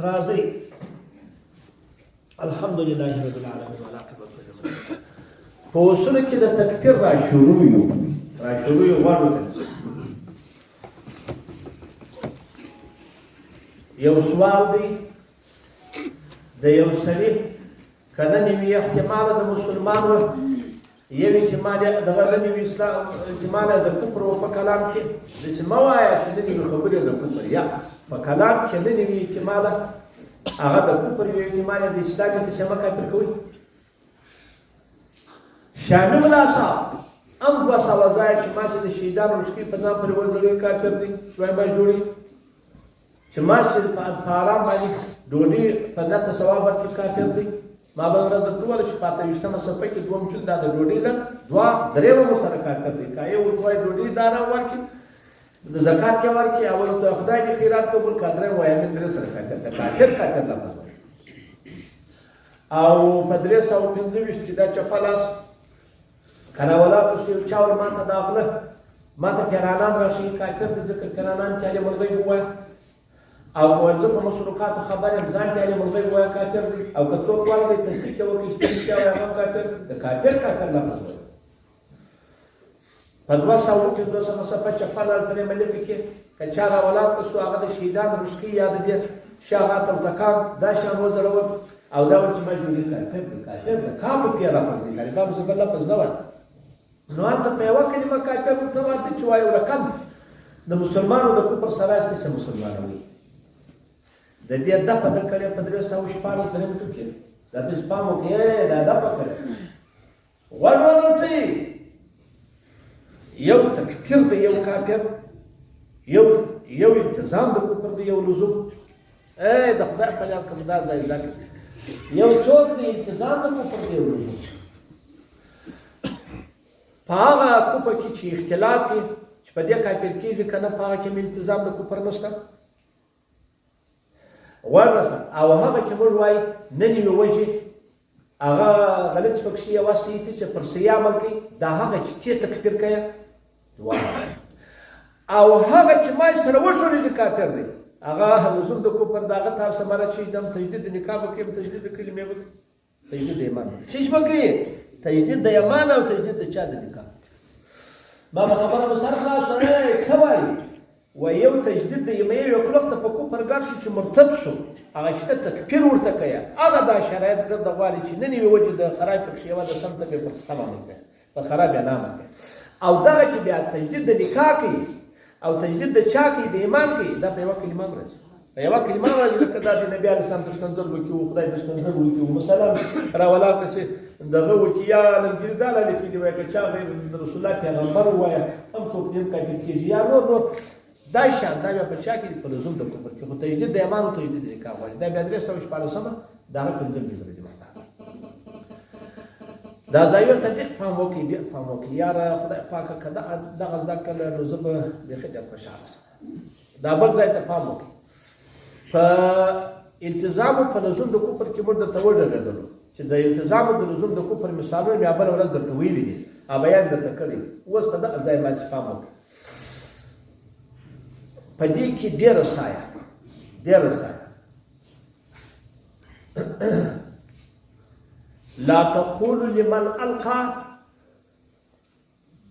راځئ الحمدلله رب العالمین والعاقبة للمتقین. په اصولو کې د تکفیر راشروع یو غواړو ته یو سوال دی د یو سړي که نه وي احتمال د مسلمانو یوې چې ما دغه نه وي اسلام چې ما د کفر په کلام کې داسې مه وایه چې نه وي خبرې د کفر یا په کلام کې نه وي احتماله هغه د کفر وي احتمال د اسلام پسې مه کافر کوئ. شامي ملا صاحب هم 200 ځای چې ما چې د شهیدانو لښکرې په ځان پورې ودرولې کافر دی شوایباش جوړي چې ما چې په حرام باندې ډوډۍ په نته ثواب ورکړي کافر دی. ما به ورځ درته وویل چې په 28مه صفحه کې دوم جلد دا د ډوډۍ له 2-3 مو سره کافر دی. که یو ورته وایي ډوډۍ داره ورکړي د زکات کې ورکړي اول ته خدای دې خیرات قبول کړي درې وایي من درې سره کافر دی کافر لفظ وایي. او په 325 کې دا چپلاس کنه ولا پسې چا ول ما ته داخله ما ته پیرانان راشي کافر د ذکر پیرانان چاله مرغۍ وایي او ورځ په مسلوقات خبره ځان ته علم مرغۍ وایي کافر دی او که څوک وایي تصدیق کوي چې اشتباه وایي هغه کافر د کافر لفظ وایي. په 200 صفحه چفال ترې ملک کې که چا راولات سو هغه د شهیدانو لښکرې یاد دي شاغات التکام دا شان وزرول او دا چې ما جوړی کافر د کابو پیرا لفظ دی باب زبر لفظ نه وایي. نو انت په یو کلمه کافر ته وایي چې وایي رقم د مسلمانانو د کفر سره است مسلمانانو د دې د په کړه په 314 درې مټو کې د دې سپامو کې دا د په کړه ورونسي یو تکفیر دی یو کافر یو التزام د کفر دی یو لزوم د خدای په لاس کې دا ځای یو څوک دی التزام د کفر دی یو لزوم په هغه کفر کې چې اختلاف چې په دې کافر کېږي کنه په هغه کې التزام د کفر نشته ورنسته او هغه چې موږ وایي نه نیمه وجه هغه غلط پکښې یوه سیتي چې پر سیه عمل کوي دا هغه چې ته تکفیر کوې او هغه چې ما سره وشولې چې کافر دی هغه لزوم د کفر د هغه تاسو سمره چې دم تجدید د نکاح وکړي تجدید د کلمې وکړي تجدید د ایمان چې څه وکړي تجدید د ایمان او تجدید د چا د نکاح ما خبره به سره خلاصه څه وایي و یو تجدید د ایمان یو کلوخ ته په کفر ګر شو چې مرتد شو هغه شته تکفیر ورته کوي هغه دا شرایط ګرد غواړي چې نه نیوي وجه د خراب پکښې یوه د سم ته په تمام کوي په خراب یې نامه کوي او دغه چې بیا تجدید د نکاح کوي او تجدید د چا کوي د ایمان کوي دا په یوه کلمه راځي په یوه کلمه راځي لکه دا د نبي علیه السلام تشکنځل وکړي خدای تشکنځل وکړي مثلا راولا پسې دغه وکړي یا لمګري دا لیکي دی وایي که چا غیر رسول الله پیغمبر ووایه هم څوک دې کافر کېږي یا نور دا شان دا بیا په چا کې په لزوم د کفر کې خو تجدید د ایمان او تجدید د نکاح غواړي دا بیا 314 دا هغه 15 درجه دا ځایونه ته ډېر پام وکړئ ډېر پام وکړئ یاره خدای پاکه که دغه زده کړله نو زه به بیخي ډېر خوشحاله شم. دا بل ځای ته پام وکړئ په التزام په لزوم د کفر کې موږ درته وږغېدلو چې د التزام د لزوم د کفر مثالونه مې بله ورځ درته ویلي دي بیان درته کړی اوس په دغه ځای باندې پام وکړئ. په دې کې ډېره سایه لا تقولوا لمن القى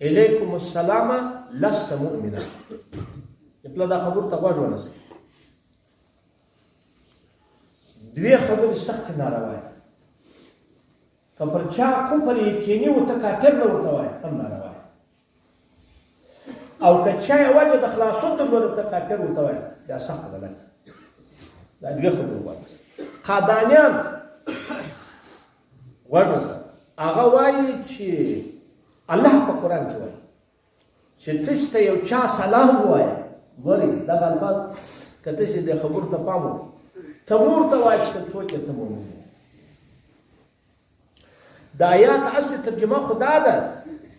اليكم السلام لست مؤمنا خپل دا خبر ته غوږ ونیسئ. دوې خبرې سختې ناروا که پر چا کفر یقیني ورته کافر نه ورته وایي هم ناروا او که چا یې وجه د خلاصون درلوده ته کافر ورته وایي دا سخته غلط دا دوې خبرې ووایي. قادانیان ورنسه هغه وایي چې الله په قرآن کې وایي چې تاسو ته یو چا سلام ووایه ګورئ دغه الفاظ که تاسو دې خبرو ته پام وکړئ ته مور ته وایي چې څوک یې ته مؤمن د آیات اصلي ترجمه خو دا ده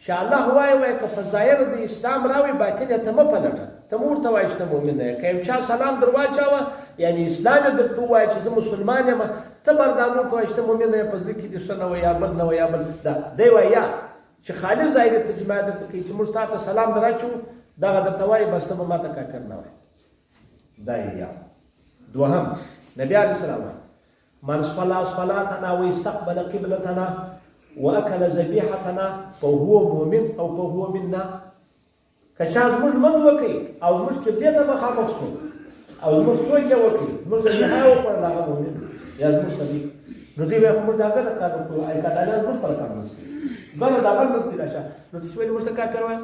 چې الله وایي که په ظاهر د اسلام راوي باطن یې ته مه پلټه ته مور ته وایي چې ته مؤمن نه یې که یو چا سلام در واچاوه یعنې اسلام یې درته ووایي چې زه مسلمان یم ته بر دا مور ته وایي چې ته مؤمن نه یې په زړه کې دې ښه نه وایي یا بل نه وایي یا بل دی وایي یا چې خالي ظاهري ترجمه درته کوي چې موږ تا ته سلام در اچوو دغه درته وایي بس ته به ما ته کافر نه وایي دا یې یا دوهم نبي عليه السلام من صلى صلاتنا واستقبل قبلتنا واكل ذبيحتنا فهو مؤمن او فهو منا. کچا زموږ منځ وکړي او زموږ قبلې ته مخامخ شو او زموږ څوکې وکړي زموږ ذبیحه وخوړل هغه مؤمن یا زموږ صدیق. نو دوی وایي خو موږ دغه کار وکړو ای کډاله زموږ پر کار منځ کړي بله د هغه منځ کې راشه نو تاسو ولې موږ ته کافر وایي.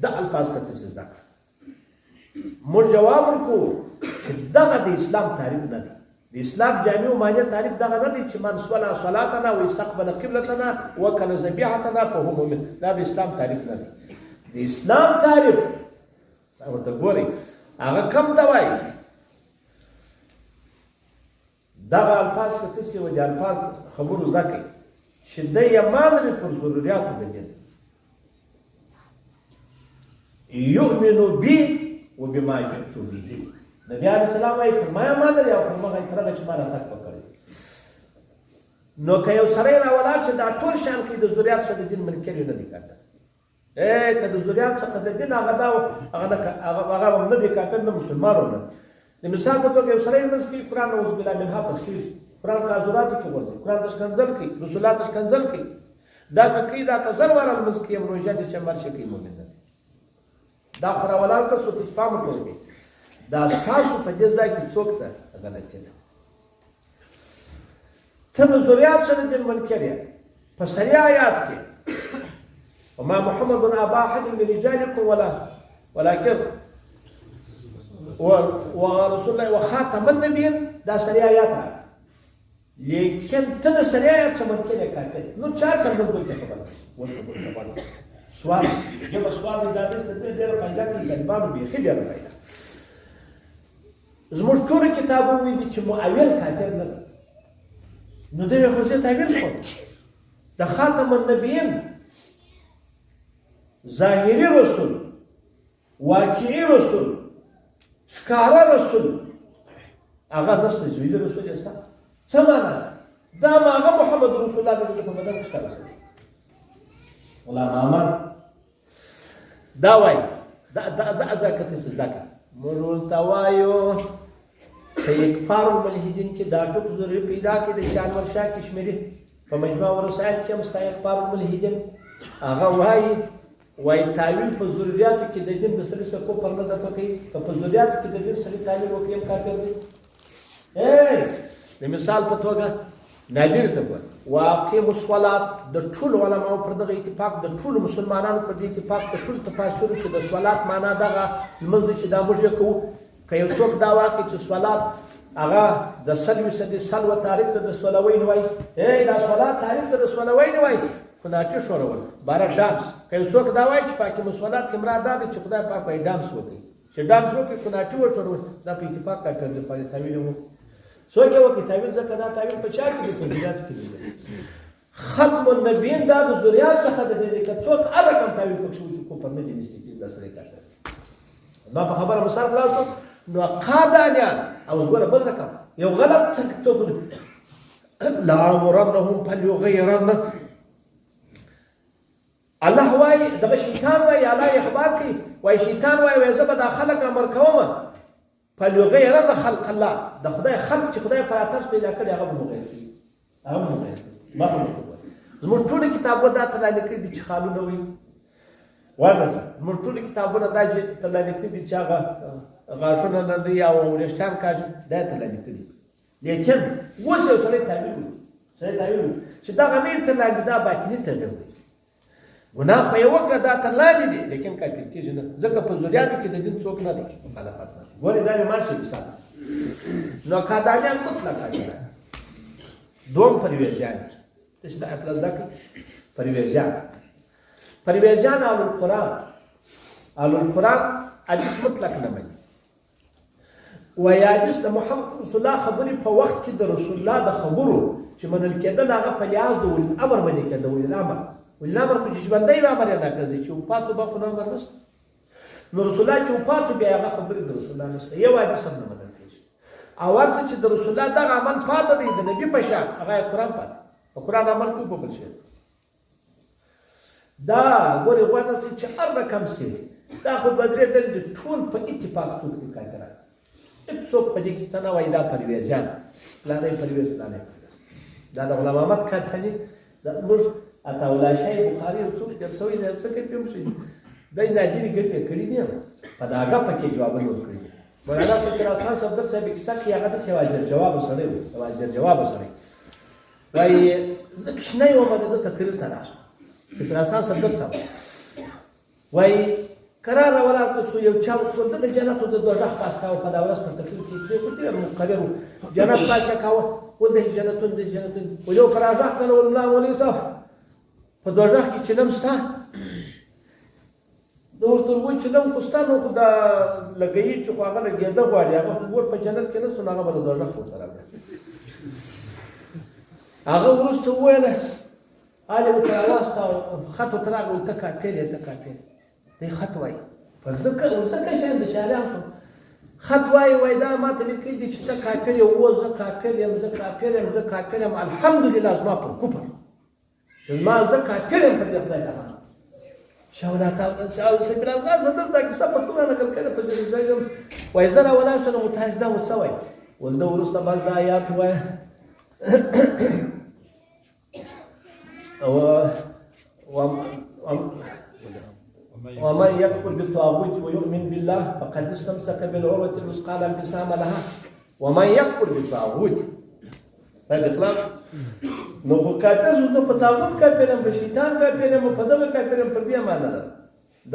دا الفاظ کته څه زده کړه موږ جواب ورکړو چې دغه د اسلام تعریف نه دی. د اسلام جامع او معنی تعریف دغه نه دی چې من صلى صلاتنا واستقبل قبلتنا وكل ذبيحتنا فهو مؤمن. دا د اسلام تعریف نه دی. د اسلام تعریف ورته ګورئ هغه کم ته وایي. دغه الفاظ کته څه وایي الفاظ خبرو زده کړئ چې د یمان پر ضرورتو د دین یؤمنو بی و بما جئت به. نبی علیه السلام وايي فرمایا ما لري او فرمایا فرغه چې ما راتګ وکړي. نو که یو سړی راولاد چې دا ټول شان کې د ذریات څخه د دین ملکیت نه دی کاټه که د ذریات څخه د دین هغه دا هغه نه دی کاټه نه مسلمانو نه. د مثال په توګه یو سړی منځ کې قرآن اعوذ بالله منها تفسیر قرآن کاذورات کې ورته قرآن د شکنځل کې رسولات د شکنځل کې دا کوي دا کزر ورل منځ کې امروجه د شمال شکی مؤمن نه دا خراولان که څه تسپام کوي دا تاسو په دې ځای کې څوک ته غلطي ده. ته د ذریات سره د منکر یې په سریع آیات کې وما محمد ابا احد من رجالكم ولكن ورسول الله وخاتم النبيين دا سریع آیات را لیکن ته د سریع آیات سره منکر یې کاټه نو چار څنګه کوي خبره وسته سوال جب سوال اجازه ست ډېر فائدہ کوي کلمانو به ډېر فائدہ. زموږ ټول کتابونه وایي چې معاول کافر نه ده. نو دوی خو څه تعبیر کوي د خاتم النبیین ظاهری رسول واقعي رسول ښکاره رسول هغه نسل زوی رسول یې ستا څه معنا دا هغه محمد رسول الله د په بدن ښکاره شوی ولا مامان دا وای دا ځکه څه زده کړه مرول توایو په یک فارم ملحدین کې دا ټوک ضروري پیدا کې د شان ورشا کشمیری په مجموع ورسایل کې مستایق فارم ملحدین هغه وای تعویل په ضرورتو کې د دین د سره څخه پر نه د پکې په ضرورتو کې د دین سره تعویل وکړي کافر دی. د مثال په توګه نادر ته ګور واقع الصلات د ټول علماء پر دغه اتفاق د ټول مسلمانانو پر دې اتفاق د ټول تفاسیر چې د صلات معنا دغه لمونځ چې دا موږ کوو که یو څوک دا واقع چې صلات هغه د سلوي سدي سلوه تعریف ته د سلوین وای دا صلات تعریف ته د سلوین وای خدای شورول بار ډانس که یو څوک دا وای چې پاکي مسلات کې مراد ده چې خدای پاک وای ډانس وکړي چې ډانس وکړي خدای شورول دا په اتفاق کافر دی په تعویل مو څوک یو کې تعویل ځکه دا تعویل په چا کې په ذریات کې دی. ختم النبیین دا د ذریات څخه د دې کې څوک هغه کوم تعویل کوي چې کو په مجلس کې د سره کاټه ما په خبره مسار خلاصو نو قادانیان او ګوره بل رقم یو غلط څوک لا امرنهم فليغيرن الله وای دغه شیطان وای الله اخبار کوي وای شیطان وای زه به دا خلک امر کوم فليغيرن خلق الله د خدای خلق چې خدای پر اتش پیدا کړی هغه مغیر کی هغه مغیر ما په زموږ ټول کتابونه دا تل لیکلي دي چې خالونه وي ورنسه زموږ ټول کتابونه دا چې تل لیکلي دي چې هغه غاښونه نه دي او ورشتان کاږي دا تل لیکلي لیکن اوس یو سړی تعبیر چې دا غنیر تل دا باطني تعبیر دی ګناه خو یې وکړه دا تر لاندې دي لیکن کافر کېږي نه ځکه په ذریاتو کې د دین څوک نه دی مخالفت نه ګورې دا مې ماشي مثال نو قادانیان مطلق اجرا دوم پرویزیان تاسو دا اطلاع ده پرویزیان اهل القرآن حدیث مطلق نه مانی وایي حدیث د محمد رسول الله خبرې په وخت کې د رسول الله د خبرو چې منل کېدل هغه په لحاظ د ولي الامر باندې کېده ولي الامر په چې ژوندی به امر یې نه کړی چې وفاتو به خو نه امر نشته نو رسول الله چې وفاتو بیا هغه خبرې د رسول الله نشته یو حدیث هم نه منل کېږي او ورڅه چې د رسول الله دغه عمل پاته دی د نبي په شان هغه قرآن پاته په قرآن عمل کوي په بل شي دا ګورې غوښتل چې هر رقم سي دا خو بدرې دل ټول په اتفاق ټول کافران څوک په دې کې څه نه وایي دا پرویزیان فلانی پرویز فلانی دا د غلام محمد قادیاني دا موږ عطاالله شاه بخاري یو څوک تېر شوی دی څه کوي پوه شئ دی نادرې ګټې کړي دي په دا ګپه کې جوابونه ورکړي دي مولانا فقیر خان صفدر صاحب کیسه کې هغه داسې واجر جواب سړی و واجر جواب سړی وایي زه کوچنی وم د ده تقریر ته ناست فقیر خان صفدر صاحب وایي قرار ولاړ شو یو چا ټول د جنت او د دوزخ پاس کاوه په دا ورځ په تقریر کې ډېر مقرر و جنت پاس یې کاوه ول د جنتون د جنتون و یو پر ازاق نه ول ملا ولي صاحب په دوزخ کې چلم ستا د ورته وایي چلم خو ستا نو خو دا لګوي چې خو هغه لګېده غواړي هغه خو ور په جنت کې نه سو هغه به د دوزخ ورته راغلی هغه وروسته وویله هلې ورته راواستو خط ورته راغی ته کاپیر یې ته کاپیر دی خط وایي پر ځکه شان د شاعران شو خط وایي دا ما ته لیکلي دي چې ته کافر یې و زه کافر یم زه کافر یم زه کافر یم الحمدلله زما پر کفر چې زما زه کافر یم پر دې خدای تعالی شاه صبر ازاد صدر دا کیسه په کومه نقل کړه په ځای ځای وایي زه راولاړ شم نو تاسو دا وڅه وایي ول ده وروسته بس دا آیات وایي ومن يكفر بالطاغوت ويؤمن بالله فقد استمسك بالعروة الوثقى لا انفصام لها ومن يكفر بالطاغوت هذا خلاف نو خو کافر شو په طاغوت کافر هم په شیطان کافر هم په دغه کافر هم پر دې معنا ده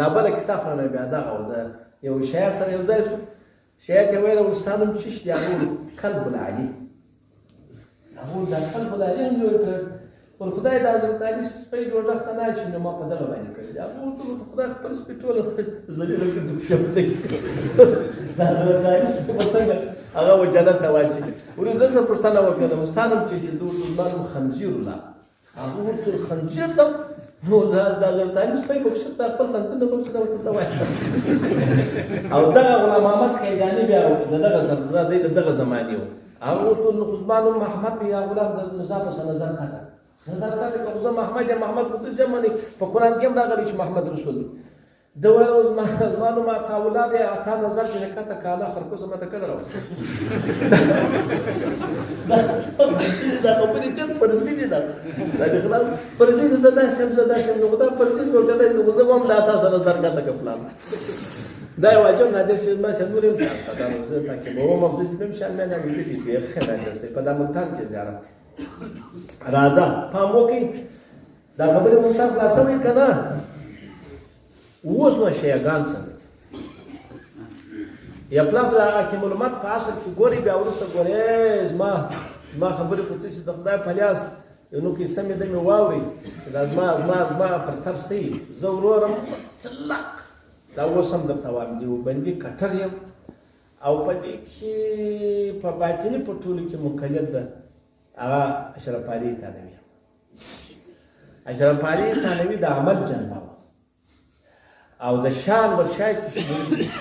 دا بله کیسه خو نه بیا دغه و ده یو شیعه سره یو ځای شو شیعه ته ویل استاد هم چیش دی هغه قلب العلی هغه دا قلب العلی هم پر خدای د حضرت علي سپی دوزخ ته نه اچوي نو ما په دغه باندې کړي دي هغه ورته خدای خپل سپي ټوله ذلیله کړي د پښې په کې د حضرت علي سپي به څنګه هغه و جنت ته واچوي ورته داسې پوښتنه وکړه استاد هم چې د زما نوم خنزیر الله هغه ورته خنزیر ته نو د حضرت علي سپی بخښه ته خپل خنزیر نه بخښه ورته څه وایي او دغه غلام محمد قیداني بیا دغه سره دغه زمانې و هغه ورته نو خو زما نوم محمد دی یا غلام د مضافه سره نظر کاته نظر کاته که زه محمد یم محمد قدس یم منې په قرآن کې هم راغلی چې محمد رسول دی ده ویل زما نوم عطاالله دی عطا نظر چې کاته که الله خرکوسه ماته کده راوستل دا خبرې ډېر فرضي دي دا د خلاص فرضي دي زه داسې یم زه داسې یم نو خو دا فرضي نو که دی زه به هم دا تاسو نظر کاته که پلان دا یو عجب نادر شي ما شنور یم چې استادانو زه تعقیبوم او داسې به هم شیان مې نه لیدلي ډېر ښه نادر شي په دا ملتان کې زیارت راځه پام وکړئ دا خبرې مو سره خلاصوئ که نه اوس نو شیعګان څنګه دي یا پلا د حاکم الامت په اصل کې ګورئ بیا وروسته ګورئ زما خبرې خو تاسې د خدای په لیاس یو نو کیسه مې ده مې واورئ چې دا زما پر تر صحیح زه ورورم مطلق دا اوس هم درته وایم دیوبندي کټر یم او په دې کې په باطني په ټولو کې مقلد ده هغه اشرف علي تھانوي اشرف علي تھانوي د عمل جنبه او د شان ورشای کې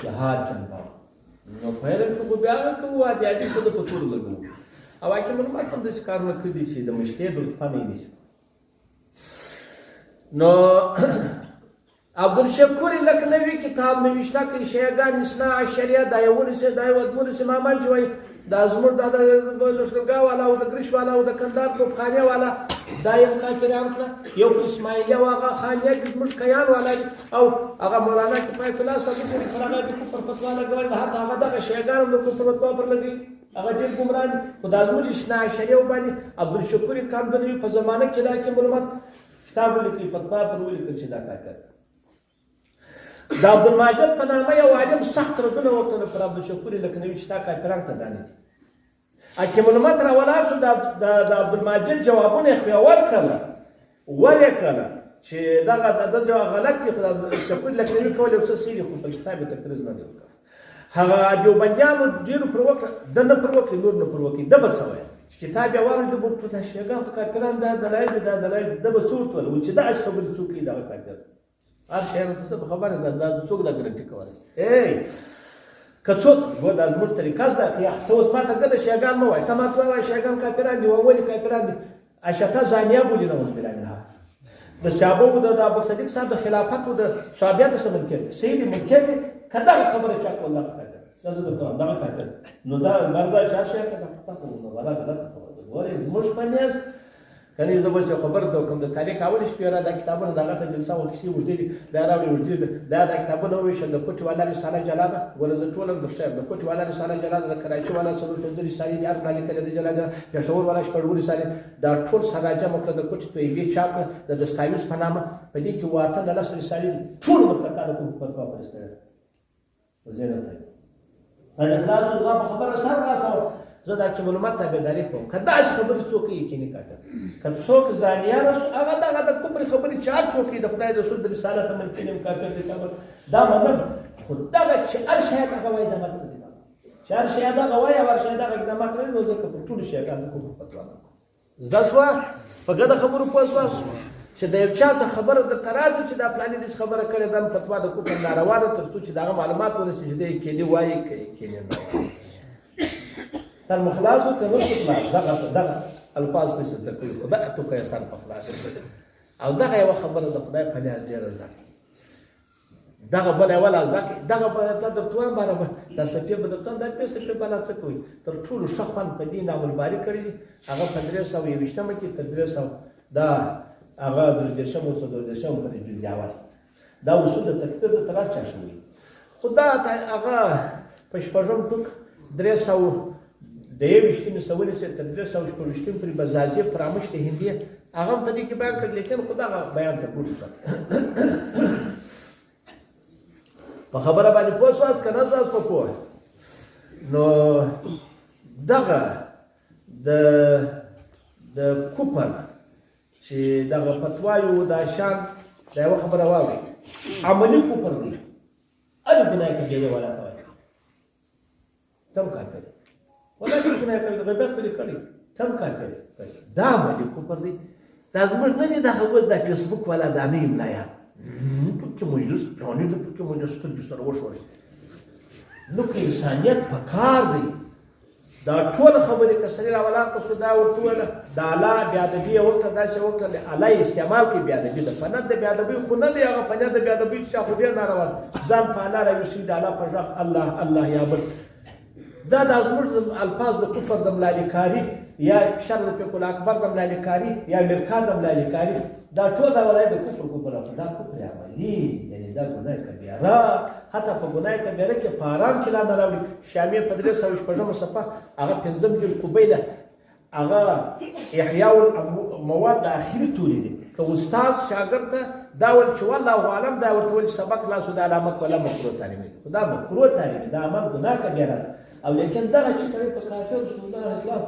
جهاد جنبه نو په هغه کې خو بیا کوو عادي عادي څه د پتور لګو او حاکم الامت هم داسې کارونه کړي چې د مشکل د پانې نیسي نو عبدالشکور لکنوي کتاب نوشته کوي شیعګان اثنا عشریه دا یولسه دا یودمولسه مامان چې وایي دا زموږ دا د لښکرګاه والا او د ګریش والا او د کندهار توپخانې والا دا یو کافران کړه یو اسماعیلي او هغه خانیه کې زموږ کیان والا او هغه مولانا کفایت الله صاحب پورې پر هغه د کفر فتوا لګول حتی هغه دغه شیعګان هم د کفر فتوا پر لګوي هغه ډېر ګمراه دي خو دا زموږ اثنا عشریه وباندې عبدالشکور کاندنوي په زمانه کې دا کې معلومات کتاب ولیکي فتوا پر ولیکل چې دا کافر د عبدالماجد په نامه یو عالم سخت ردونه وکړل پر عبدالشکور لکنوي چې دا کافران ته دانې دي حاکم الامت راولاړ شو د عبدالماجد جوابونه یې خو یې ورکړله چې دغه د جواب غلط دي خو د عبدالشکور لکنوي کول یو څه صحیح دي خو په کتاب یې تقریض نه دی وکړ هغه دیوبندیانو ډېرو پر وکړه ده نه پر وکړي نور نه پر وکړي ده به څه ویل چې کتاب یې واورېد ده به ورته دا شیعګان خو کافران دا دلایل دي دا دلایل ده به څه ورته ویل چې دغه خبرې څوک کوي دغه کافر هر شیانو ته څه خبره ده دا څوک دا ګرنټي کولی که څوک دا زموږ طریقه زده کړي ته اوس ما ته ګده شیعګان مه وایه ته ما ته وایه شیعګان کافران دي ولې کافران دي اشته زانیه بولي نعوذ بالله منها د صحابو د ابوصدیق صاحب د خلافت او د صحابیاتو سره منکر صحیح دي منکر دي که دغه خبره چا کوله دا زه درته وایم دغه کافر نو دا مردا چا شی که دا پتا خو نو ولا غلط ګورې زموږ په نیاز کنی زه به خبر ته کوم د تاریخ اول شپې را دا کتابونه دغه ته جلسه او کیسې وژدې دي دا راوړي وژدې دا کتابونه وویشل د کوټې والا رساله جلاده ګوره زه ټول د شته د کوټې والا رساله جلاده د کراچۍ والا څلور پنځه رسالې دي هر کله لیکلې د جلاده پېښور والا شپږ رسالې دا ټول سره جمع کړه د کوټې طیبې چاپ د دستاویز په نامه په دې کې واته د لس رسالې ټول مطلقه د کوم فتوا پرستره وزیرت دا خلاص الله په خبره سره راسو زه دا چې معلومات تابعداري کوم که داسې خبرې څوک یقیني کاټه که څوک زانیان هغه دغه د کفر خبرې چې هر څوک د خدای رسول د رسالت منکر یم کافر دی دا مطلب خو دغه چې هر شی هغه وایي دا مطلب دی چې هر شی هغه وایي او هر شی هغه اقدامات لري نو ځکه په ټولو شیانو د کفر فتوا ده زده شوه په ګډه خبرو پوه شوه چې د یو چا څه خبره درته راځي چې دا فلاني داسې خبره کړې دا فتوا د کفر ناروا ده تر څو چې د هغه معلومات ورسي چې دی کیلي وایي که کیلي نه وایي سر مخلاص و که نرسل خلاص دغه الفاظ تاسو ته کوي خدای ته کوي سر مخلاص او دغه یو خبره د خدای په لحاظ ډېره زده دغه بل اول از دغه په درته وایم باره دا صفیه به درته دا پې صفیه بلا څه کوي تر ټولو ښه خوند په دې ناولباري کړي دي هغه په 321 کې تر 300 دا هغه درېدېرشم او څلوردېرشم پورې جلد اول دا اصول د تکفیر د طرف چا شوي خو دا هغه په شپږم ټوک 300 د 21 سوالې سره تر 316 پورې بزازي پرامش د هندي هغه په دې کې بیان کړل لیکن خدا بیان ته پوه شو په خبره باندې پوس واس کنه زاس په پوه نو دغه د کوپر چې دغه فتوا یو د شان دا یو خبره واوري عملی کوپر دی اړ بنای کې ولا کوي تم کار ولا چې څنګه کوي د غیبت پرې کړی تم کار کوي دا باندې کوپر دی دا زموږ نه دی دا خبر د فیسبوک ولا د نه املایا ټول کې مجلس پرانی ته کې مجلس تر سره وشوري نو کې انسانيت په کار دی دا ټول خبرې کسرې راولات په سودا ورته ولا دا لا بیا د بیا ورته دا چې ورته علي استعمال کې بیا د بیا د فند د بیا د بیا خو نه دی هغه فند د بیا د بیا چې خو ډیر ناروا ځان په اعلی راوي شي د الله په ځخ الله الله یا بل دا د زموږ الفاظ د کفر د ملالکاری یا شر د پیکول اکبر د ملالکاری یا مرکا د ملالکاری دا ټول ولای د کفر کو بل دا کفر عملی یعنی دا ګناه کبیره حتی په ګناه کبیره کې فارام کې لا دراوي شامل په 315 صفه هغه پنځم جل قبیله هغه احیاء المواد د اخیری توري دي که استاد شاګرد دا ول چې والله عالم دا ورته ول سبق لا سود علامه ولا مکروه تعلیم خدا مکروه تعلیم دا عمل ګناه کبیره او لیکن دغه چې کړي په کافر سودا اخلاص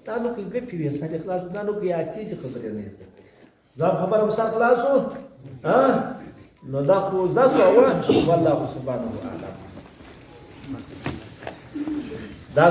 دا نو کې ګټي وي سره اخلاص دا نو کې اتی خبره نه دا خبره مسر خلاصو ها نو دا خو تاسو والله سبحانه وتعالى دا